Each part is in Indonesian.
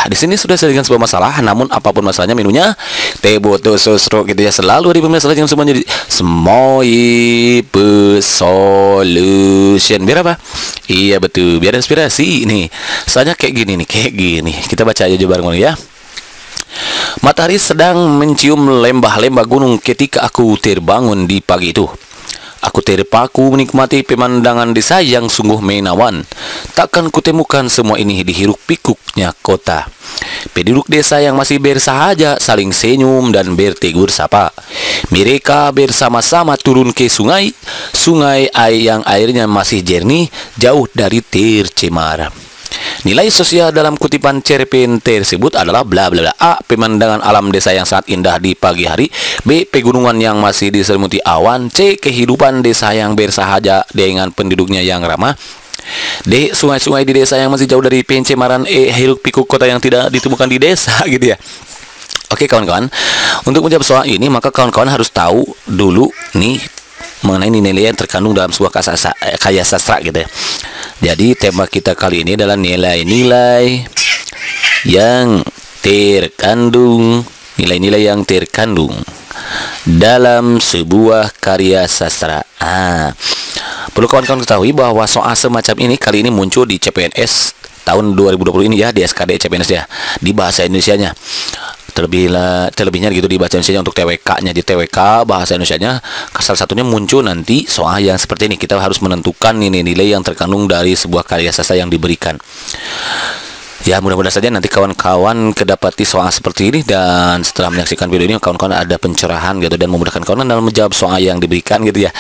Di sini sudah saya dengan sebuah masalah, namun apapun masalahnya menunya teh botol sosro gitu ya. Selalu ada masalah yang semuanya semoi solution. Biar apa? Iya betul, biar inspirasi nih. Soalnya kayak gini nih, kayak gini. Kita baca aja bareng ya. Matahari sedang mencium lembah-lembah gunung ketika aku terbangun di pagi itu. Aku terpaku menikmati pemandangan desa yang sungguh menawan. Takkan kutemukan semua ini di hiruk pikuknya kota. Penduduk desa yang masih bersahaja saling senyum dan bertegur sapa. Mereka bersama-sama turun ke sungai, yang airnya masih jernih, jauh dari tercemar. Nilai sosial dalam kutipan cerpen tersebut adalah bla bla bla. A. Pemandangan alam desa yang sangat indah di pagi hari. B. Pegunungan yang masih diselimuti awan. C. Kehidupan desa yang bersahaja dengan penduduknya yang ramah. D. Sungai-sungai di desa yang masih jauh dari pencemaran. E. Hiruk pikuk kota yang tidak ditemukan di desa gitu ya. Oke kawan-kawan, untuk menjawab soal ini maka kawan-kawan harus tahu dulu nih mengenai nilai yang terkandung dalam sebuah karya sastra gitu ya. Jadi tema kita kali ini adalah nilai-nilai yang terkandung dalam sebuah karya sastra. Perlu kawan-kawan ketahui bahwa soal semacam ini kali ini muncul di CPNS tahun 2020 ini ya, di SKD CPNS ya, di bahasa Indonesianya. Terlebihnya gitu di bahasa Indonesia untuk TWK-nya, di TWK bahasa Indonesia-nya salah satunya muncul nanti soal yang seperti ini. Kita harus menentukan nilai-nilai yang terkandung dari sebuah karya sastra yang diberikan. Ya mudah-mudahan saja nanti kawan-kawan kedapati soal seperti ini, dan setelah menyaksikan video ini kawan-kawan ada pencerahan gitu dan memudahkan kawan dalam menjawab soal yang diberikan gitu ya.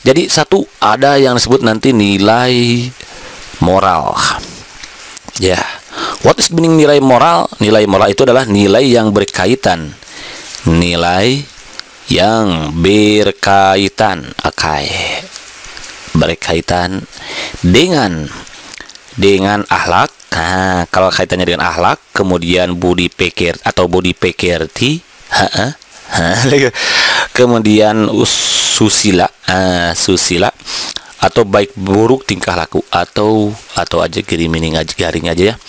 Jadi satu, ada yang disebut nanti nilai moral. Ya. What is meaning nilai moral? Nilai moral itu adalah nilai yang berkaitan. Nilai yang berkaitan. Berkaitan dengan akhlak. Nah, kalau kaitannya dengan akhlak, kemudian budi pekerti atau budi pekerti, kemudian susila, atau baik buruk tingkah laku, atau aja garing aja ya.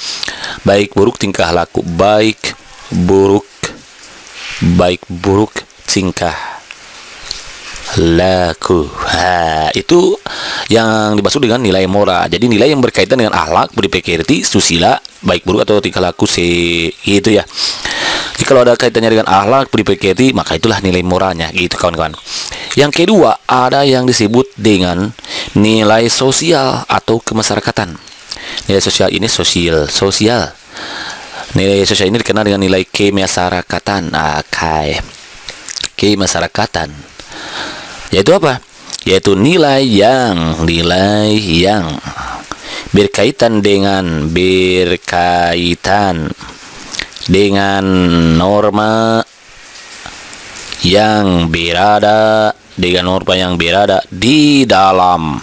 Baik buruk tingkah laku, baik buruk tingkah laku. Itu yang dimaksud dengan nilai moral. Jadi nilai yang berkaitan dengan akhlak, budi pekerti, susila, baik buruk atau tingkah laku gitu ya. Jadi kalau ada kaitannya dengan akhlak, budi pekerti, maka itulah nilai moralnya gitu kawan-kawan. Yang kedua, ada yang disebut dengan nilai sosial atau kemasyarakatan. Nilai sosial ini sosial. Nilai sosial ini dikenal dengan nilai kemasyarakatan. Kemasyarakatan. Yaitu apa? Yaitu nilai yang berkaitan dengan norma yang berada di dalam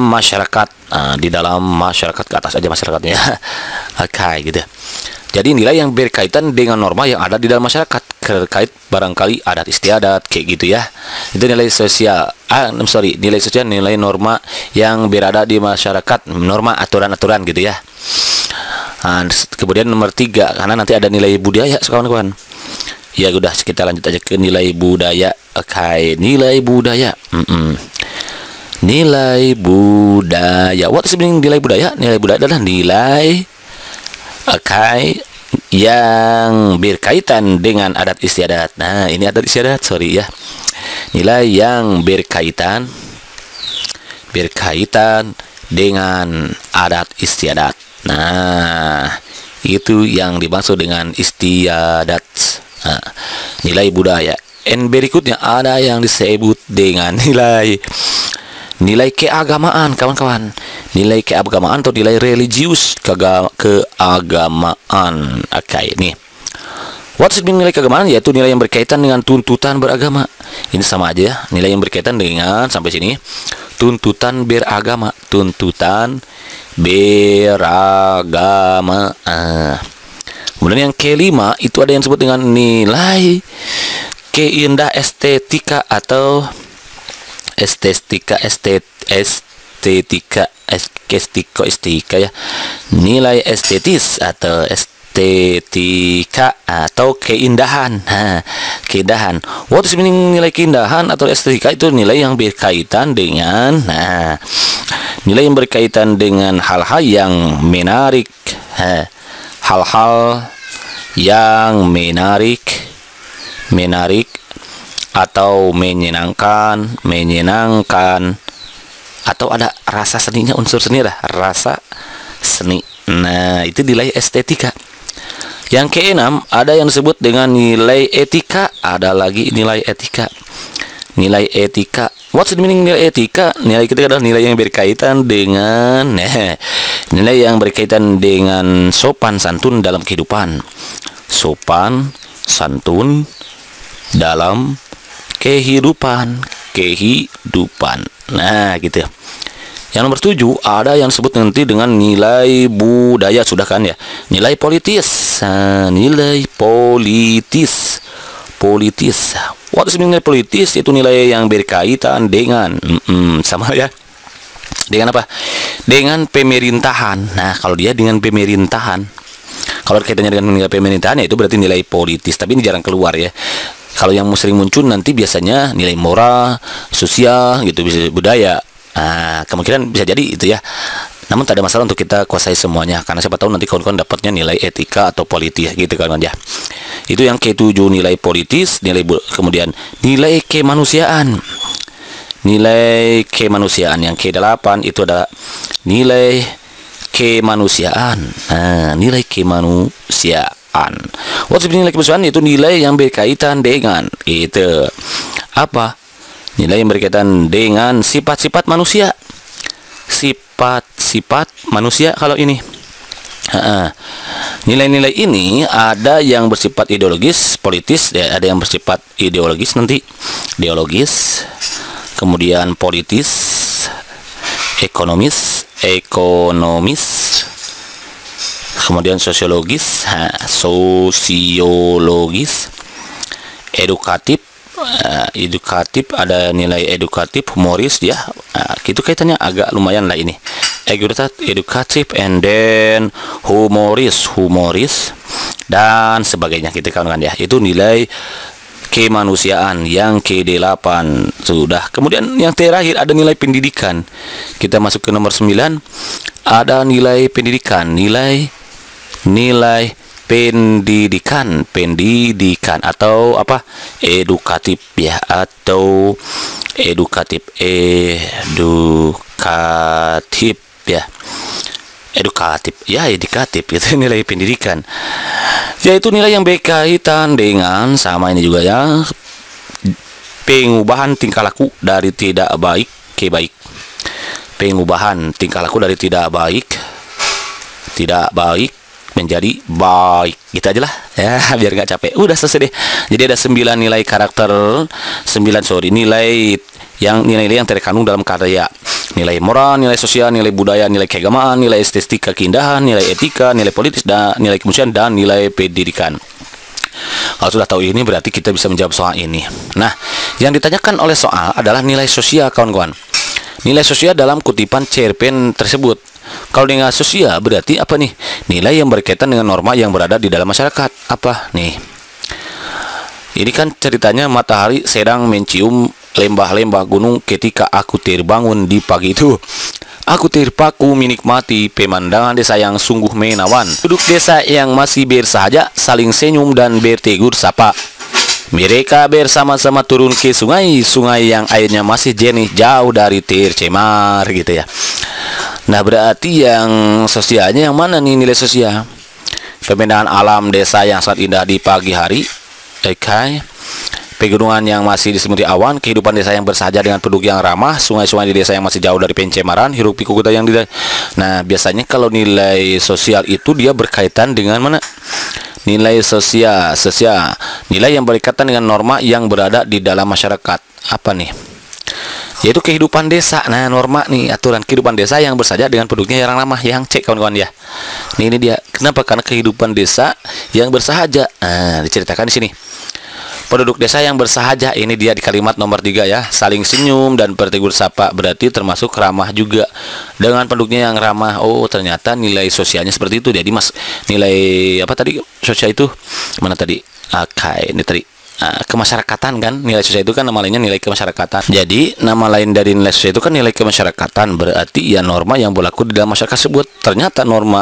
masyarakat. Di dalam masyarakat, ke atas aja masyarakatnya. Gitu. Jadi nilai yang berkaitan dengan norma yang ada di dalam masyarakat, terkait barangkali adat istiadat kayak gitu ya. Itu nilai sosial. Nilai sosial, nilai norma yang berada di masyarakat, norma aturan-aturan gitu ya. Kemudian nomor 3, karena nanti ada nilai budaya kawan-kawan. Ya udah, kita lanjut aja ke nilai budaya. Nilai budaya. Nilai budaya. What is meaning nilai budaya? Nilai budaya adalah nilai yang berkaitan dengan adat istiadat. Nah, ini adat istiadat, sorry ya. Nilai yang berkaitan dengan adat istiadat. Nah, itu yang dimaksud dengan istiadat. Nilai budaya. Berikutnya ada yang disebut dengan nilai keagamaan kawan-kawan. Nilai keagamaan atau nilai religius, keagamaan. Nih. What's meaning nilai keagamaan? Yaitu nilai yang berkaitan dengan tuntutan beragama. Ini sama aja ya. Nilai yang berkaitan dengan, sampai sini, tuntutan beragama. Tuntutan beragama. Kemudian yang kelima itu ada yang disebut dengan nilai keindah estetika atau estetika ya. Nilai estetis atau estetika atau keindahan. Keindahan. What is meaning nilai keindahan atau estetika? Itu nilai yang berkaitan dengan nilai yang berkaitan dengan hal-hal yang menarik. Hal-hal yang menarik atau menyenangkan atau ada rasa seninya, unsur seni lah, rasa seni. Nah, itu nilai estetika. Yang keenam, ada yang disebut dengan nilai etika, ada lagi nilai etika. Nilai etika. What's the meaning nilai etika? Nilai etika adalah nilai yang berkaitan dengan nilai yang berkaitan dengan sopan santun dalam kehidupan. Sopan santun dalam kehidupan. Nah, gitu. Yang nomor 7, ada yang disebut nanti dengan nilai budaya, sudah kan ya. Nilai politis. Nilai politis. What is nilai politis? Itu nilai yang berkaitan dengan sama ya. Dengan apa? Dengan pemerintahan. Nah, kalau dia dengan pemerintahan, kalau kaitannya dengan nilai pemerintahan, ya itu berarti nilai politis. Tapi ini jarang keluar ya. Kalau yang sering muncul nanti biasanya nilai moral, sosial, gitu, bisa budaya. Kemungkinan bisa jadi itu ya. Namun tak ada masalah untuk kita kuasai semuanya, karena siapa tahu nanti kawan-kawan dapatnya nilai etika atau politis gitu kawan-kawan ya. Itu yang ke-7, nilai politis, kemudian nilai kemanusiaan. Nilai kemanusiaan yang ke-8 itu ada nilai kemanusiaan. Nilai kemanusiaan. What's nilai kemanusiaan? Itu nilai yang berkaitan dengan itu apa? Nilai yang berkaitan dengan sifat-sifat manusia. Sifat-sifat manusia kalau ini. Nilai-nilai ini ada yang bersifat ideologis, politis, ya, ada yang bersifat ideologis nanti, ideologis, kemudian politis, ekonomis, kemudian sosiologis, edukatif, ada nilai edukatif, humoris ya. Itu kaitannya agak lumayan lah ini. Edukatif and then humoris dan sebagainya gitu kan ya. Itu nilai kemanusiaan yang ke-8 sudah. Kemudian yang terakhir ada nilai pendidikan. Kita masuk ke nomor 9. Ada nilai pendidikan, nilai pendidikan atau apa? Edukatif ya, atau edukatif itu nilai pendidikan. Yaitu nilai yang berkaitan dengan sama ini juga ya, pengubahan tingkah laku dari tidak baik ke baik. Pengubahan tingkah laku dari tidak baik menjadi baik, gitu aja lah ya, biar nggak capek. Udah selesai deh. Jadi ada 9 nilai karakter, nilai yang terkandung dalam karya. Nilai moral, nilai sosial, nilai budaya, nilai keagamaan, nilai estetika keindahan, nilai etika, nilai politis, dan nilai kemanusiaan, dan nilai pendidikan. Kalau sudah tahu ini berarti kita bisa menjawab soal ini. Nah, yang ditanyakan oleh soal adalah nilai sosial kawan-kawan. Nilai sosial dalam kutipan cerpen tersebut. Kalau dengan sosial berarti apa nih? Nilai yang berkaitan dengan norma yang berada di dalam masyarakat. Apa nih? Ini kan ceritanya matahari sedang mencium lembah-lembah gunung ketika aku terbangun di pagi itu. Aku terpaku menikmati pemandangan desa yang sungguh menawan. Penduduk desa yang masih bersahaja saling senyum dan bertegur sapa. Mereka bersama-sama turun ke sungai yang airnya masih jernih jauh dari tercemar gitu ya. Nah, berarti yang sosialnya yang mana nih nilai sosial? Pemandangan alam desa yang sangat indah di pagi hari. Pegunungan yang masih diselimuti awan, kehidupan desa yang bersahaja dengan penduduk yang ramah, sungai-sungai di desa yang masih jauh dari pencemaran, hiruk pikuk kota yang Nah, biasanya kalau nilai sosial itu dia berkaitan dengan mana? Nilai sosial, nilai yang berkaitan dengan norma yang berada di dalam masyarakat. Apa nih? Yaitu kehidupan desa. Nah, norma nih, aturan kehidupan desa yang bersahaja dengan penduduknya yang ramah, yang cek kawan-kawan ya. Ini dia. Kenapa? Karena kehidupan desa yang bersahaja. Nah, diceritakan di sini. Penduduk desa yang bersahaja, ini dia di kalimat nomor 3 ya. Saling senyum dan bertegur sapa, berarti termasuk ramah juga dengan penduduknya yang ramah. Oh, ternyata nilai sosialnya seperti itu. Jadi Mas, nilai apa tadi sosial itu? Mana tadi? Ini tadi kemasyarakatan kan, nilai sosial itu kan nama lainnya nilai kemasyarakatan. Jadi nama lain dari nilai sosial itu kan nilai kemasyarakatan, berarti ya norma yang berlaku di dalam masyarakat tersebut. Ternyata norma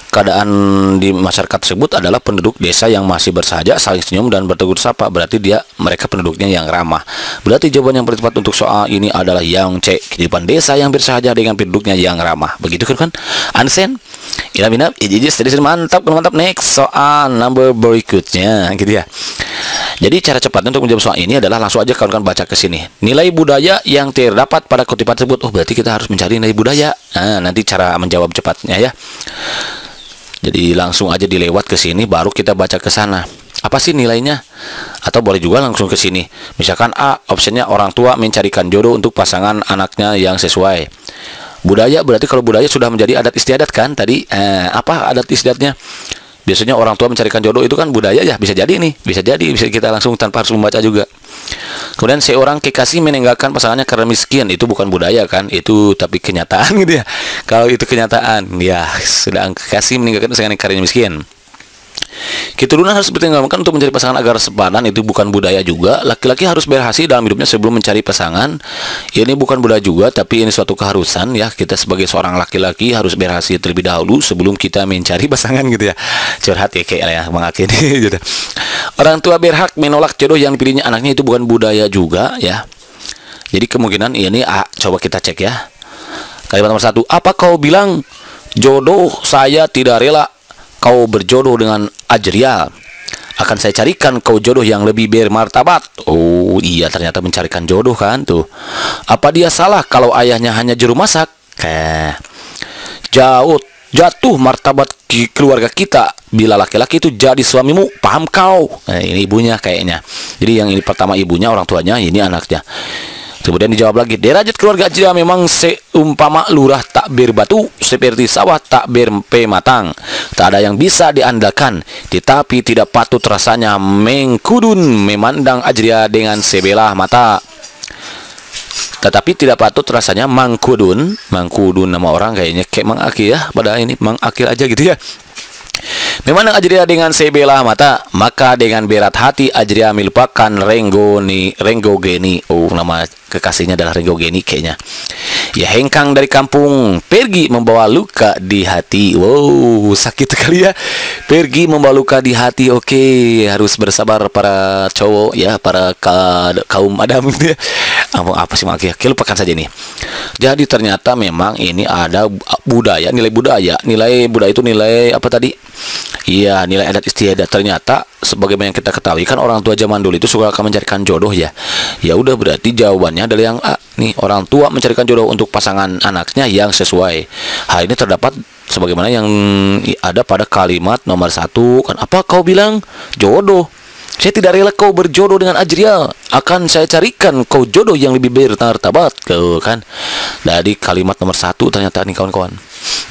keadaan di masyarakat tersebut adalah penduduk desa yang masih bersahaja, saling senyum dan bertegur sapa, berarti mereka penduduknya yang ramah. Berarti jawaban yang paling tepat untuk soal ini adalah yang C, kehidupan desa yang bersahaja dengan penduduknya yang ramah. Begitu kan? Understand? Inap, jadi mantap. Next soal number berikutnya gitu ya. Jadi cara cepatnya untuk menjawab soal ini adalah langsung aja kawan-kawan baca ke sini. Nilai budaya yang terdapat pada kutipan tersebut. Oh, berarti kita harus mencari nilai budaya. Nah, nanti cara menjawab cepatnya ya. Jadi langsung aja dilewat ke sini, baru kita baca ke sana. Apa sih nilainya? Atau boleh juga langsung ke sini. Misalkan A, opsinya orang tua mencarikan jodoh untuk pasangan anaknya yang sesuai. Budaya berarti kalau budaya sudah menjadi adat istiadat kan tadi. Apa adat istiadatnya? Biasanya orang tua mencarikan jodoh itu kan budaya ya. Bisa jadi nih, bisa kita langsung tanpa harus membaca juga. Kemudian seorang kekasih meninggalkan pasangannya karena miskin, itu bukan budaya kan, itu tapi kenyataan gitu ya. Kalau itu kenyataan, ya sedang kekasih meninggalkan pasangannya karena miskin. Keturunan harus bertengkarkan untuk mencari pasangan agar sepadan, itu bukan budaya juga. Laki-laki harus berhasil dalam hidupnya sebelum mencari pasangan, ini bukan budaya juga, tapi ini suatu keharusan ya. Kita sebagai seorang laki-laki harus berhasil terlebih dahulu sebelum kita mencari pasangan gitu ya. Curhat ya kayak ya mengakhiri gitu. Orang tua berhak menolak jodoh yang dipilihnya anaknya, itu bukan budaya juga ya. Jadi kemungkinan ini coba kita cek ya. Kalimat nomor 1, apa kau bilang jodoh saya tidak rela kau berjodoh dengan Ajrial, akan saya carikan kau jodoh yang lebih bermartabat. Oh iya, ternyata mencarikan jodoh kan tuh. Apa dia salah kalau ayahnya hanya juru masak? Jatuh martabat keluarga kita bila laki-laki itu jadi suamimu, paham kau? Ini ibunya kayaknya. Jadi yang ini pertama ibunya, orang tuanya, ini anaknya. Kemudian dijawab lagi, derajat keluarga Ajrial memang seumpama lurah tak berbatu, seperti sawah tak berpematang. Tak ada yang bisa diandalkan, tetapi tidak patut rasanya mengkudun memandang Ajrial dengan sebelah mata. Tetapi tidak patut rasanya mangkudun nama orang kayaknya kayak Mang Akil ya, pada ini Mang Akil aja gitu ya. Memandang Ajrial dengan sebelah mata, maka dengan berat hati Ajrial melupakan Renggogeni. Oh, nama kekasihnya adalah Renggogeni kayaknya. Ya, hengkang dari kampung, pergi membawa luka di hati. Wow, sakit sekali ya. Pergi membawa luka di hati. Oke, harus bersabar para cowok ya, para kaum Adam gitu ya. Apa sih maksudnya? Lupakan saja nih. Jadi ternyata memang ini ada budaya, nilai budaya. Nilai budaya itu nilai apa tadi? Iya, nilai adat istiadat. Ternyata sebagaimana yang kita ketahui kan orang tua zaman dulu itu suka akan mencarikan jodoh ya. Ya udah, berarti jawabannya adalah yang A. Nih, orang tua mencarikan jodoh untuk pasangan anaknya yang sesuai. Hal ini terdapat sebagaimana yang ada pada kalimat nomor 1 kan. Apa kau bilang jodoh? Saya tidak rela kau berjodoh dengan Ajrial, akan saya carikan kau jodoh yang lebih bermartabat, kan. Dari kalimat nomor 1 ternyata nih kawan-kawan.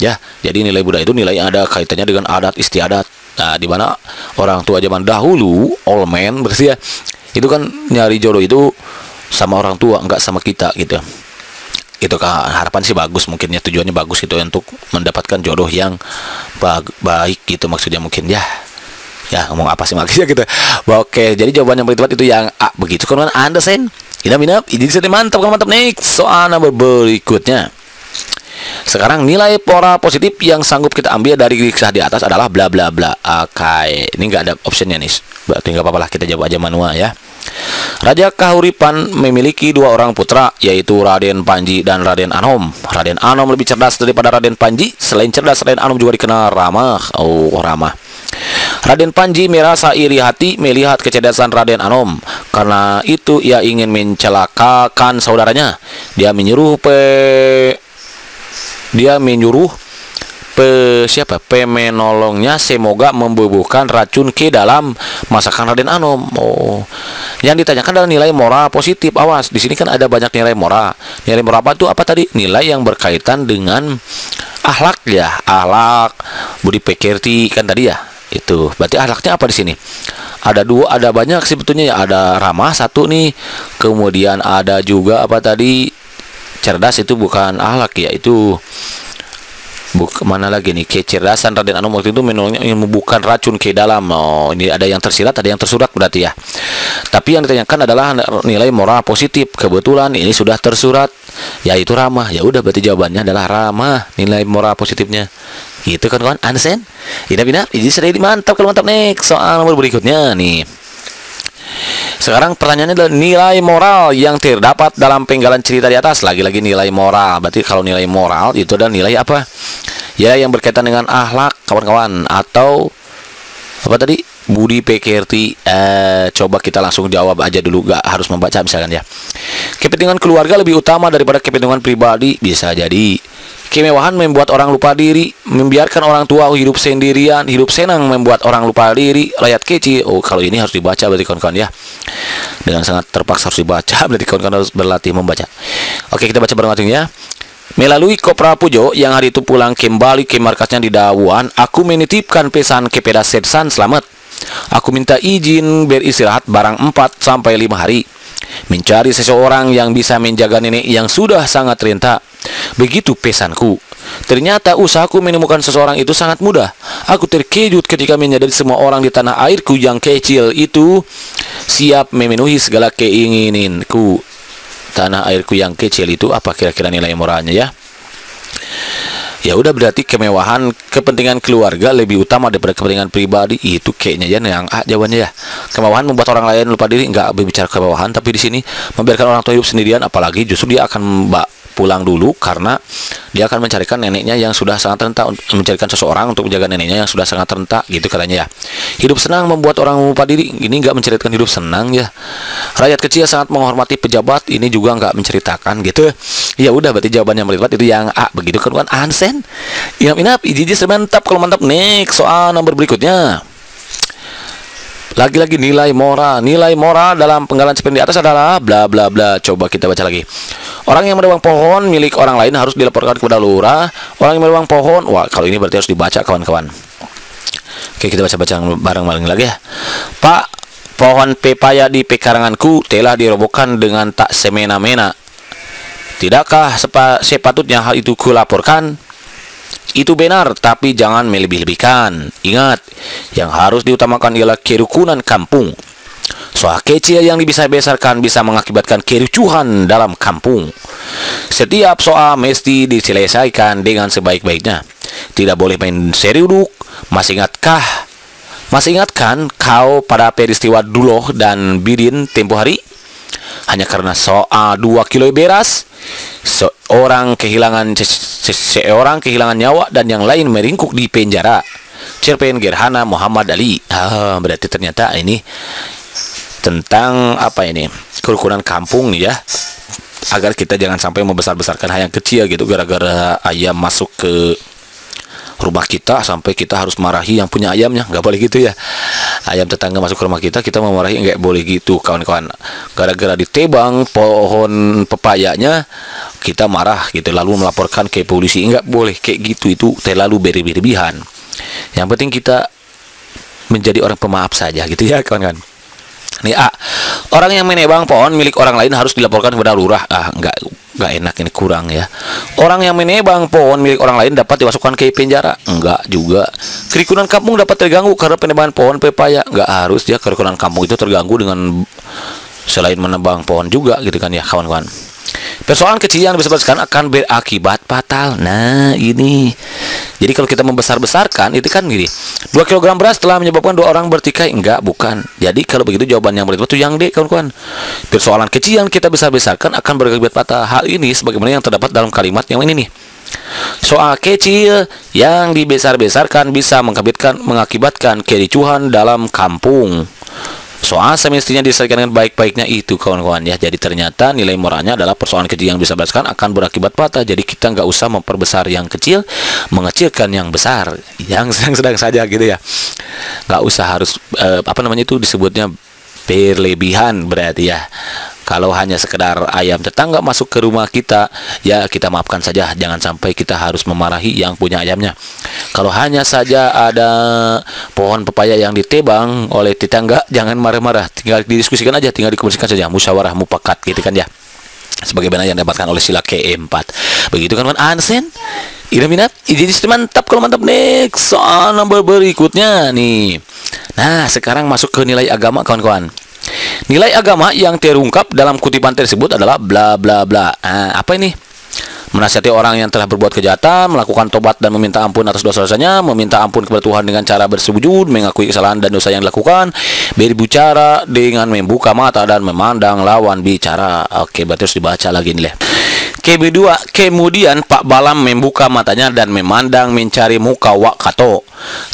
Ya, jadi nilai budaya itu nilai yang ada kaitannya dengan adat istiadat. Nah, di mana orang tua zaman dahulu, old man berarti ya, itu kan nyari jodoh itu sama orang tua, enggak sama kita gitu. Itu kan harapan sih bagus, mungkin ya tujuannya bagus gitu untuk mendapatkan jodoh yang baik gitu maksudnya mungkin ya. Ya, ngomong apa sih maksudnya gitu. Oke, jadi jawaban yang paling tepat itu yang A. Begitu kan Anda sen? Inap, ini sudah mantap. Next soal nomor berikutnya. Sekarang nilai pora positif yang sanggup kita ambil dari kisah di atas adalah bla bla bla. Oke, ini nggak ada optionnya nih. Berarti nggak apa-apa lah, kita jawab aja manual ya. Raja Kahuripan memiliki 2 orang putra, yaitu Raden Panji dan Raden Anom. Raden Anom lebih cerdas daripada Raden Panji. Selain cerdas, Raden Anom juga dikenal ramah. Oh, ramah. Raden Panji merasa iri hati melihat kecerdasan Raden Anom. Karena itu ia ingin mencelakakan saudaranya. Dia menyuruh pemenolongnya semoga membubuhkan racun ke dalam masakan Raden Anom. Oh, yang ditanyakan adalah nilai moral positif. Awas, di sini kan ada banyak nilai moral. Nilai moral apa tuh? Apa tadi? Nilai yang berkaitan dengan akhlak ya, akhlak, budi pekerti kan tadi ya. Itu berarti akhlaknya apa di sini? Ada dua, ada banyak sebetulnya ya. Ada ramah satu nih, kemudian ada juga apa tadi, cerdas itu bukan akhlak ya, itu mana lagi nih, kecerdasan Raden Anom waktu itu menolongnya bukan racun ke dalam. Oh, ini ada yang tersirat, ada yang tersurat berarti ya. Tapi yang ditanyakan adalah nilai moral positif. Kebetulan ini sudah tersurat, yaitu ramah. Ya udah, berarti jawabannya adalah ramah, nilai moral positifnya. Gitu kan kawan, Ansen? Inap-inap, ini sudah mantap. Kalau mantap, next soal nomor berikutnya nih. Sekarang pertanyaannya adalah nilai moral yang terdapat dalam penggalan cerita di atas. Lagi-lagi nilai moral. Berarti kalau nilai moral itu adalah nilai apa? Ya, yang berkaitan dengan akhlak, kawan-kawan, atau apa tadi? Budi pekerti. Coba kita langsung jawab aja dulu, gak harus membaca misalkan ya. Kepentingan keluarga lebih utama daripada kepentingan pribadi. Bisa jadi kemewahan membuat orang lupa diri, membiarkan orang tua hidup sendirian, hidup senang membuat orang lupa diri, rakyat kecil. Oh, kalau ini harus dibaca berarti kawan-kawan ya. Dengan sangat terpaksa harus dibaca, berarti kawan-kawan harus berlatih membaca. Oke, kita baca bareng-bareng ya. Melalui Kopra Pujo yang hari itu pulang kembali ke markasnya di Dawuan, aku menitipkan pesan kepada Setsan Slamet. Aku minta izin beristirahat barang 4 sampai 5 hari. Mencari seseorang yang bisa menjaga nenek yang sudah sangat renta. Begitu pesanku. Ternyata usahaku menemukan seseorang itu sangat mudah. Aku terkejut ketika menyadari semua orang di tanah airku yang kecil itu siap memenuhi segala keinginanku. Tanah airku yang kecil itu apa kira-kira nilai moralnya ya? Ya udah, berarti kemewahan kepentingan keluarga lebih utama daripada kepentingan pribadi. Itu kayaknya ya yang A jawabannya ya. Kemewahan membuat orang lain lupa diri, enggak berbicara kemewahan, tapi di sini membiarkan orang tua hidup sendirian, apalagi justru dia akan pulang dulu karena dia akan mencarikan neneknya yang sudah sangat renta, mencarikan seseorang untuk menjaga neneknya yang sudah sangat renta, gitu katanya ya. Hidup senang membuat orang lupa diri, ini enggak menceritakan hidup senang ya. Rakyat kecil sangat menghormati pejabat, ini juga enggak menceritakan gitu. Ya udah, berarti jawabannya melibat itu yang A, begitu kan Ansen? Inap-inap, iji mantap. Kalau mantap, next soal nomor berikutnya. Lagi-lagi nilai moral. Nilai moral dalam penggalan seperti di atas adalah bla bla bla. Coba kita baca lagi. Orang yang menebang pohon milik orang lain harus dilaporkan kepada lurah. Orang yang menebang pohon, wah kalau ini berarti harus dibaca kawan-kawan. Oke, kita baca-baca bareng-bareng lagi ya. Pak, pohon pepaya di pekaranganku telah dirobohkan dengan tak semena-mena. Tidakkah sepatutnya hal itu kulaporkan? Itu benar, tapi jangan melebih-lebihkan. Ingat, yang harus diutamakan ialah kerukunan kampung. Soal kecil yang dibesar-besarkan bisa mengakibatkan kericuhan dalam kampung. Setiap soal mesti diselesaikan dengan sebaik-baiknya. Tidak boleh main seruduk. Masih ingatkan kau pada peristiwa Duloh dan Bidin tempo hari? Hanya karena soal 2 kilo beras, seorang kehilangan nyawa dan yang lain meringkuk di penjara. Cerpen Gerhana Muhammad Ali. Berarti ternyata ini tentang apa ini? Kerukunan kampung nih ya. Agar kita jangan sampai membesar-besarkan hal yang kecil gitu gara-gara ayam masuk ke rumah kita sampai kita harus marahi yang punya ayamnya. Nggak boleh gitu ya. Ayam tetangga masuk ke rumah kita memarahi, nggak boleh gitu kawan-kawan. Gara-gara ditebang pohon pepayanya kita marah gitu lalu melaporkan ke polisi. Nggak boleh kayak gitu, itu terlalu berlebihan. Yang penting kita menjadi orang pemaaf saja gitu ya kawan-kawan. Nih A, orang yang menebang pohon milik orang lain harus dilaporkan kepada lurah. Nggak enak, ini kurang ya. Orang yang menebang pohon milik orang lain dapat dimasukkan ke penjara. Enggak juga. Kerukunan kampung dapat terganggu karena penebangan pohon pepaya. Nggak harus ya, kerukunan kampung itu terganggu dengan selain menebang pohon juga gitu kan ya kawan-kawan. Persoalan kecil yang dibesar-besarkan akan berakibat fatal. Nah ini, jadi kalau kita membesar-besarkan itu kan gini, 2 kg beras telah menyebabkan 2 orang bertikai. Enggak, bukan. Jadi kalau begitu jawaban yang betul itu yang D kawan-kawan. Persoalan kecil yang kita besar-besarkan akan berakibat fatal. Hal ini sebagaimana yang terdapat dalam kalimat yang ini nih. Soal kecil yang dibesar-besarkan bisa mengakibatkan kericuhan dalam kampung. Soal semestinya diselesaikan dengan baik-baiknya itu kawan-kawan ya. Jadi ternyata nilai moralnya adalah persoalan kecil yang bisa besarkan akan berakibat fatal. Jadi kita nggak usah memperbesar yang kecil, mengecilkan yang besar, yang sedang-sedang saja gitu ya. Nggak usah harus apa namanya itu disebutnya berlebihan berarti ya. Kalau hanya sekedar ayam tetangga masuk ke rumah kita, ya kita maafkan saja. Jangan sampai kita harus memarahi yang punya ayamnya. Kalau hanya saja ada pohon pepaya yang ditebang oleh tetangga, jangan marah-marah. Tinggal didiskusikan aja, tinggal dikomunikasikan saja. Musyawarah mufakat gitu kan ya. Sebagaimana yang didapatkan oleh sila keempat. Begitu kan Ansen? Ida minat, jadi mantap. Kalau mantap, next soal nomor berikutnya nih. Nah, sekarang masuk ke nilai agama kawan-kawan. Nilai agama yang terungkap dalam kutipan tersebut adalah bla bla bla. Apa ini? Menasihati orang yang telah berbuat kejahatan, melakukan tobat dan meminta ampun atas dosa-dosanya, meminta ampun kepada Tuhan dengan cara bersujud, mengakui kesalahan dan dosa yang dilakukan, berbicara dengan membuka mata dan memandang lawan bicara. Oke, berarti harus dibaca lagi nih. Kemudian Pak Balam membuka matanya dan memandang mencari muka Wak Kato.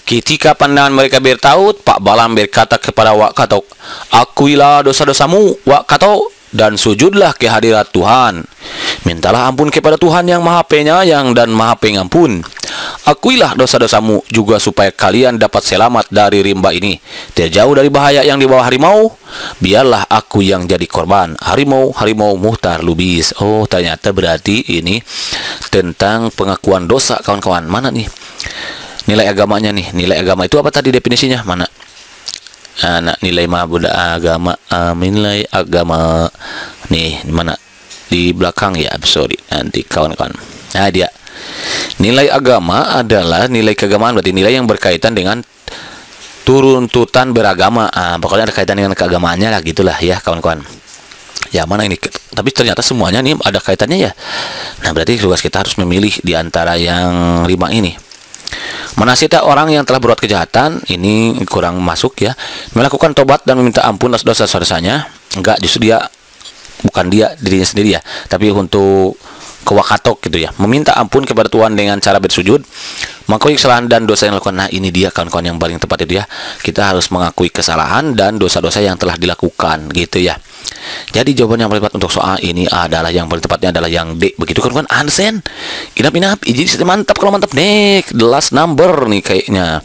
Ketika pandangan mereka bertaut, Pak Balam berkata kepada Wak Kato, "Akuilah dosa-dosamu, Wak Kato, dan sujudlah ke hadirat Tuhan. Mintalah ampun kepada Tuhan yang Maha Penyayang dan Maha Pengampun. Akuilah dosa-dosamu juga supaya kalian dapat selamat dari rimba ini, terjauh dari bahaya yang dibawa harimau. Biarlah aku yang jadi korban harimau muhtar lubis." Oh, ternyata berarti ini tentang pengakuan dosa kawan-kawan. Mana nih nilai agamanya nih? Nilai agama itu apa tadi definisinya? Mana? Nilai agama, nilai agama nih mana di belakang ya, sorry nanti kawan-kawan. Nah, dia nilai agama adalah nilai keagamaan, berarti nilai yang berkaitan dengan tuntutan beragama. Pokoknya ada kaitan dengan keagamaannya lah, gitulah ya kawan-kawan. Ya, mana ini? Tapi ternyata semuanya nih ada kaitannya ya. Nah, berarti tugas kita harus memilih di antara yang 5 ini. Menasihati orang yang telah berbuat kejahatan, ini kurang masuk ya. Melakukan tobat dan meminta ampun atas dosa-dosanya. Enggak, justru bukan dirinya sendiri ya, tapi untuk kewakatok gitu ya. Meminta ampun kepada Tuhan dengan cara bersujud, mengakui kesalahan dan dosa yang dilakukan. Nah, ini dia kawan-kawan yang paling tepat itu ya. Kita harus mengakui kesalahan dan dosa-dosa yang telah dilakukan gitu ya. Jadi jawaban yang paling tepat untuk soal ini adalah, yang paling tepatnya adalah yang D. Begitu kan Ansen? Inap, jadi mantap. Kalau mantap, next the last number nih kayaknya.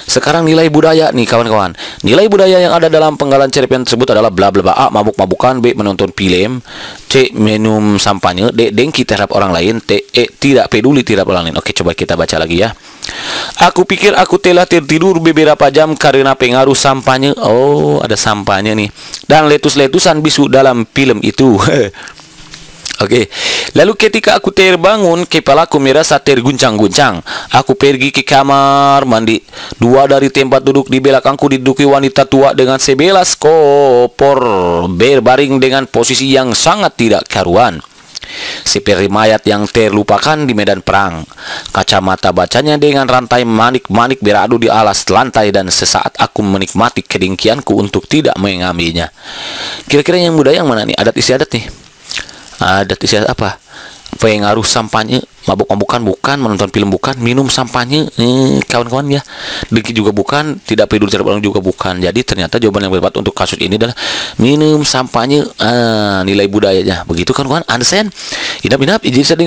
Sekarang nilai budaya nih kawan-kawan. Nilai budaya yang ada dalam penggalan cerpen tersebut adalah bla bla bla. A. Mabuk-mabukan. B. Menonton film. C. Minum sampahnya. D. Dengki terhadap orang lain. Tidak peduli terhadap orang lain. Oke, coba kita baca lagi ya. Aku pikir aku telah tertidur beberapa jam karena pengaruh sampahnya. Oh, ada sampahnya nih. Dan letus-letusan bisu dalam film itu. Oke. Lalu ketika aku terbangun, kepalaku merasa terguncang-guncang. Aku pergi ke kamar mandi. 2 dari tempat duduk di belakangku diduduki wanita tua dengan 11 kopor berbaring dengan posisi yang sangat tidak karuan, seperti mayat yang terlupakan di medan perang. Kacamata bacanya dengan rantai manik-manik beradu di alas lantai, dan sesaat aku menikmati kedengkianku untuk tidak mengambilnya. Kira-kira yang muda yang mana nih? Adat istiadat nih. Adat istiadat apa? Pengaruh sampahnya. Mabuk-mabukan bukan, menonton film bukan, minum sampahnya kawan-kawan ya. Dengki juga bukan, tidak peduli terhadap orang juga bukan. Jadi ternyata jawaban yang tepat untuk kasus ini adalah minum sampahnya. Nilai budayanya. Begitu kawan-kawan. Understand? Inap, izin saya